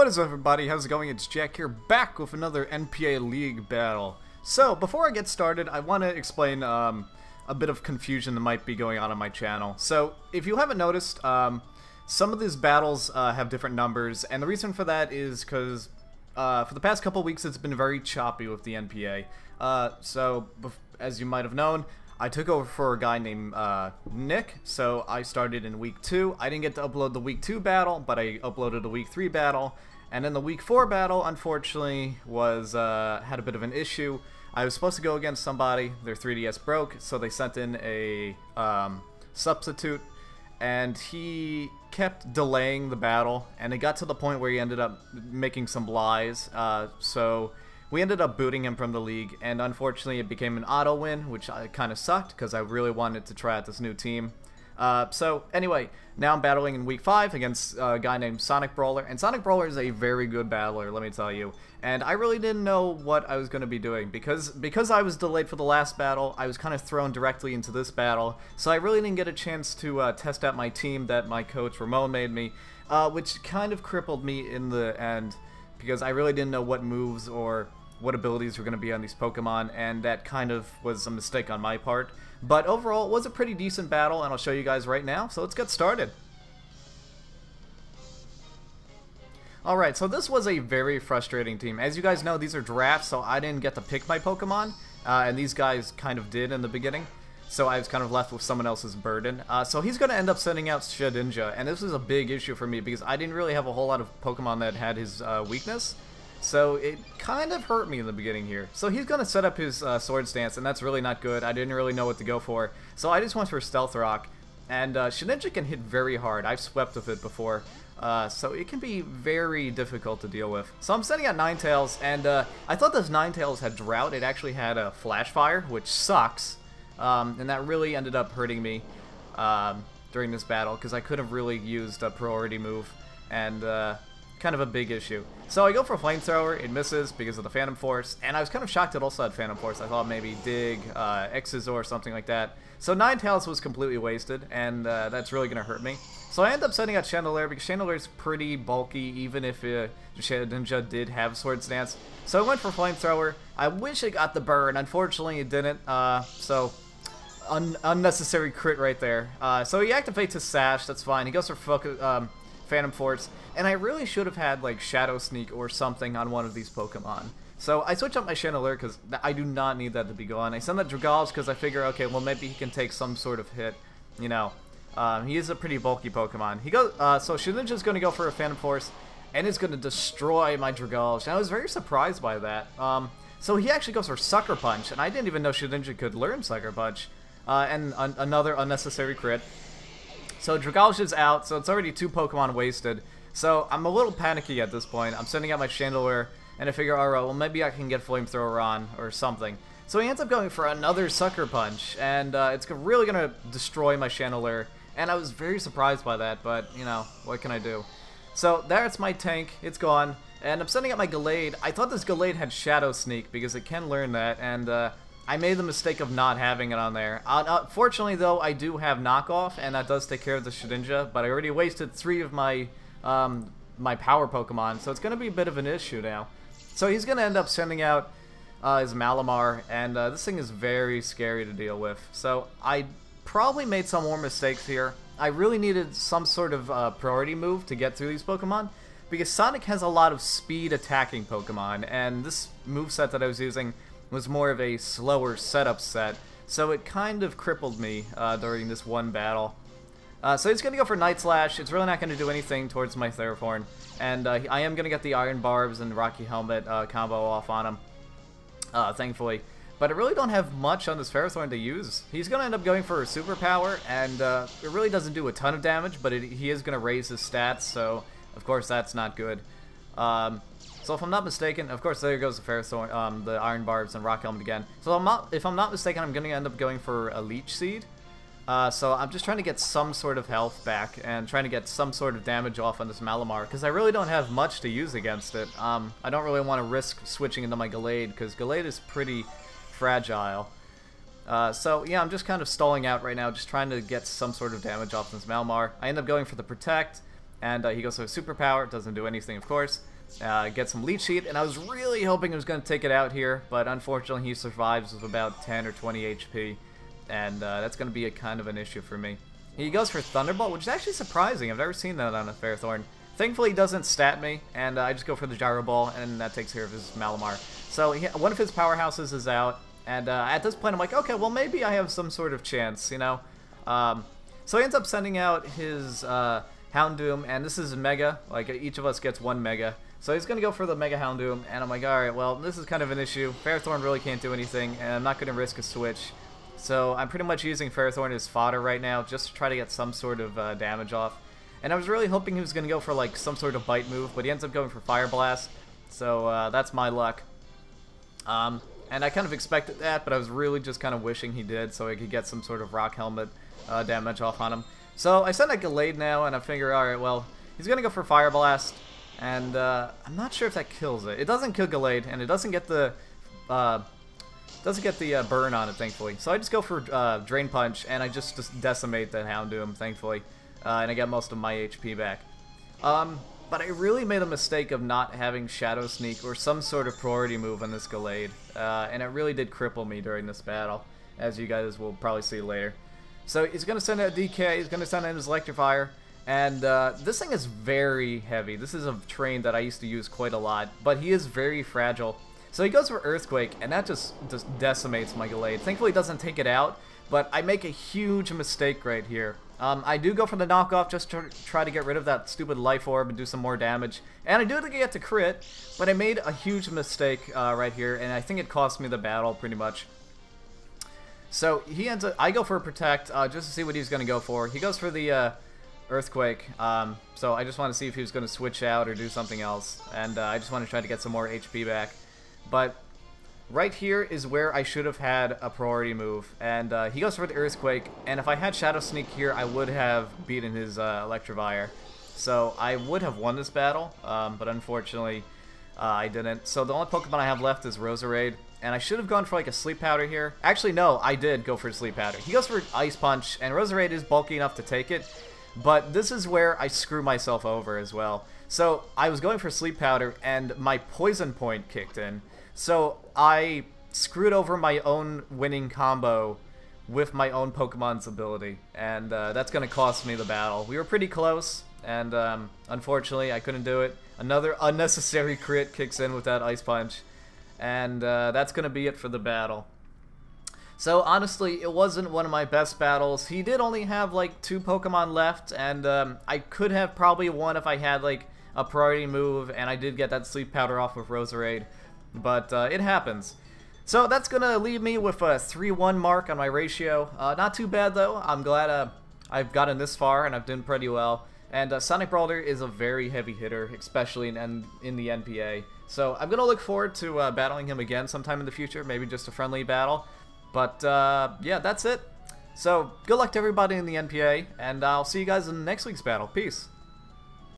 What is up, everybody? How's it going? It's Jack here, back with another NPA League battle. So, before I get started, I want to explain a bit of confusion that might be going on my channel. So, if you haven't noticed, some of these battles have different numbers, and the reason for that is because for the past couple weeks it's been very choppy with the NPA. So, as you might have known, I took over for a guy named Nick, so I started in week 2. I didn't get to upload the week 2 battle, but I uploaded the week 3 battle. And then the week 4 battle, unfortunately, was had a bit of an issue. I was supposed to go against somebody, their 3DS broke, so they sent in a substitute, and he kept delaying the battle, and it got to the point where he ended up making some lies, so we ended up booting him from the league, and unfortunately it became an auto win, which kind of sucked because I really wanted to try out this new team. So anyway, now I'm battling in week 5 against a guy named SonicBrawler, and SonicBrawler is a very good battler, let me tell you. And I really didn't know what I was going to be doing because I was delayed for the last battle. I was kind of thrown directly into this battle, so I really didn't get a chance to test out my team that my coach Ramon made me, which kind of crippled me in the end because I really didn't know what moves or what abilities were going to be on these Pokemon, and that kind of was a mistake on my part. But overall, it was a pretty decent battle, and I'll show you guys right now, so let's get started. Alright, so this was a very frustrating team. As you guys know, these are drafts, so I didn't get to pick my Pokemon, and these guys kind of did in the beginning, so I was kind of left with someone else's burden. So he's going to end up sending out Shedinja, and this was a big issue for me because I didn't really have a whole lot of Pokemon that had his weakness. So it kind of hurt me in the beginning here. So he's going to set up his Sword Stance, and that's really not good. I didn't really know what to go for. So I just went for Stealth Rock. And Shedinja can hit very hard. I've swept with it before. So it can be very difficult to deal with. So I'm sending out Ninetales, and I thought this Ninetales had Drought. It actually had a Flash Fire, which sucks. And that really ended up hurting me during this battle, because I could have really used a priority move. And kind of a big issue. So I go for Flamethrower, it misses because of the Phantom Force, and I was kind of shocked it also had Phantom Force. I thought maybe Dig, Exizor, or something like that. So Ninetales was completely wasted, and that's really going to hurt me. So I end up sending out Chandelure because Chandelure is pretty bulky, even if Shedinja did have Sword Stance. So I went for Flamethrower. I wish it got the burn. Unfortunately, it didn't. So unnecessary crit right there. So he activates his Sash. That's fine. He goes for Phantom Force, and I really should have had like Shadow Sneak or something on one of these Pokemon. So I switch up my Chandelure because I do not need that to be gone. I send that Dragalge because I figure, okay, well maybe he can take some sort of hit, you know. He is a pretty bulky Pokemon. He goes, so Shedinja's going to go for a Phantom Force, and it's going to destroy my Dragalge. And I was very surprised by that. So he actually goes for Sucker Punch, and I didn't even know Shedinja could learn Sucker Punch. And another unnecessary crit. So Dragalge is out, so it's already 2 Pokemon wasted. So I'm a little panicky at this point. I'm sending out my Chandelure, and I figure, alright, well maybe I can get Flamethrower on, or something. So he ends up going for another Sucker Punch, and it's really going to destroy my Chandelure. And I was very surprised by that, but, you know, what can I do? So there's my tank, it's gone, and I'm sending out my Gallade. I thought this Gallade had Shadow Sneak, because it can learn that, and I made the mistake of not having it on there. Fortunately, though, I do have Knockoff, and that does take care of the Shedinja, but I already wasted 3 of my my power Pokemon, so it's going to be a bit of an issue now. So he's going to end up sending out his Malamar, and this thing is very scary to deal with. So I probably made some more mistakes here. I really needed some sort of priority move to get through these Pokemon, because Sonic has a lot of speed attacking Pokemon, and this moveset that I was using was more of a slower setup set, so it kind of crippled me during this one battle. So he's going to go for Night Slash. It's really not going to do anything towards my Theraphorn, and I am going to get the Iron Barbs and Rocky Helmet combo off on him, thankfully. But I really don't have much on this Ferrothorn to use. He's going to end up going for a Superpower, and it really doesn't do a ton of damage, but he is going to raise his stats, so of course that's not good. So if I'm not mistaken, of course there goes the Ferrothorn, the Iron Barbs and Rock Helmet again. So if I'm not mistaken, I'm going to end up going for a Leech Seed. So I'm just trying to get some sort of health back and trying to get some sort of damage off on this Malamar, because I really don't have much to use against it. I don't really want to risk switching into my Gallade, because Gallade is pretty fragile. So yeah, I'm just kind of stalling out right now, just trying to get some sort of damage off this Malamar. I end up going for the Protect, and he goes for a Superpower. It doesn't do anything, of course. get some leech sheet, and I was really hoping he was going to take it out here, but unfortunately he survives with about 10 or 20 HP, and that's going to be a kind of an issue for me. He goes for Thunderbolt, which is actually surprising. I've never seen that on a Ferrothorn. Thankfully, he doesn't stat me, and I just go for the Gyro Ball, and that takes care of his Malamar. So one of his powerhouses is out, and at this point I'm like, okay, well maybe I have some sort of chance, you know? So he ends up sending out his Houndoom, and this is Mega. Like, each of us gets one Mega. So he's going to go for the Mega Houndoom, and I'm like, alright, well, this is kind of an issue. Ferrothorn really can't do anything, and I'm not going to risk a switch. So I'm pretty much using Ferrothorn as fodder right now, just to try to get some sort of damage off. And I was really hoping he was going to go for like some sort of bite move, but he ends up going for Fire Blast. So that's my luck. And I kind of expected that, but I was really just kind of wishing he did, so I could get some sort of Rock Helmet damage off on him. So I send a Gallade now, and I figure, alright, well, he's going to go for Fire Blast. And I'm not sure if that kills it. It doesn't kill Gallade, and it doesn't get the burn on it, thankfully. So I just go for Drain Punch, and I just decimate the Houndoom, thankfully. And I get most of my HP back. But I really made a mistake of not having Shadow Sneak or some sort of priority move on this Gallade. And it really did cripple me during this battle, as you guys will probably see later. So he's going to send out DK, he's going to send out his Electrifier. And this thing is very heavy. This is a train that I used to use quite a lot, but he is very fragile. So he goes for Earthquake, and that just decimates my Gallade. Thankfully, he doesn't take it out, but I make a huge mistake right here. I do go for the knockoff just to try to get rid of that stupid Life Orb and do some more damage. And I do get to crit, but I made a huge mistake right here, and I think it cost me the battle pretty much. So he ends up, I go for a Protect just to see what he's going to go for. He goes for the Earthquake, so I just want to see if he was going to switch out or do something else. And I just want to try to get some more HP back. But right here is where I should have had a priority move, and he goes for the Earthquake, and if I had Shadow Sneak here, I would have beaten his Electivire. So I would have won this battle, but unfortunately I didn't. So the only Pokemon I have left is Roserade, and I should have gone for like a Sleep Powder here. Actually, no, I did go for a Sleep Powder. He goes for Ice Punch, and Roserade is bulky enough to take it, but this is where I screw myself over as well. So I was going for Sleep Powder, and my Poison Point kicked in. So I screwed over my own winning combo with my own Pokemon's ability, and that's going to cost me the battle. We were pretty close, and unfortunately I couldn't do it. Another unnecessary crit kicks in with that Ice Punch, and that's going to be it for the battle. So honestly, it wasn't one of my best battles. He did only have like 2 Pokemon left, and I could have probably won if I had like a priority move, and I did get that Sleep Powder off with Roserade. But it happens. So that's going to leave me with a 3-1 mark on my ratio. Not too bad, though. I'm glad I've gotten this far, and I've done pretty well. And SonicBrawler is a very heavy hitter, especially in the NPA. So I'm going to look forward to battling him again sometime in the future, maybe just a friendly battle. But yeah, that's it. So good luck to everybody in the NPA, and I'll see you guys in next week's battle. Peace.